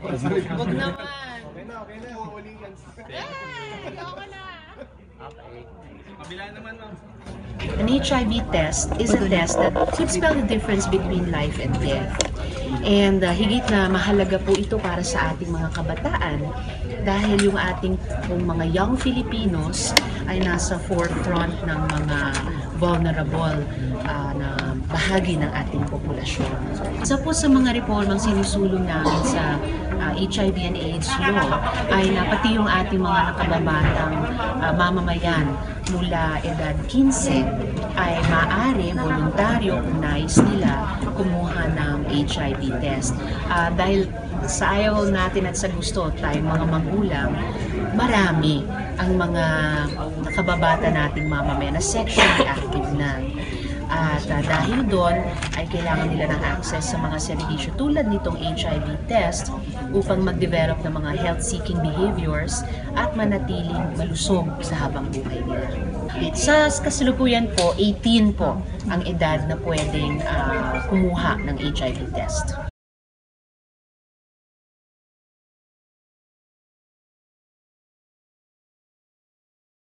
Huwag naman. Okay na, uli yan. Okay na. Okay. Kabila naman, ma'am. An HIV test is a test that could spell the difference between life and death. And higit na mahalaga po ito para sa ating mga kabataan dahil yung ating mga young Filipinos ay nasa forefront ng mga vulnerable na bahagi ng ating populasyon. Isa po sa mga reformang sinusulong namin sa HIV and AIDS law ay na pati yung ating mga nakababatang mamamayan mula edad 15 ay maaari, voluntaryo kung nais nila kumuha ng HIV test. Dahil sa ayaw natin at sa gusto tayong mga magulang, marami ang mga nakababata nating mamamayan na sexually active na. At dahil doon ay kailangan nila ng access sa mga serbisyo tulad nitong HIV test upang mag-develop ng mga health-seeking behaviors at manatiling malusog sa habang buhay nila. Sa kasalukuyan po, 18 po ang edad na pwedeng kumuha ng HIV test.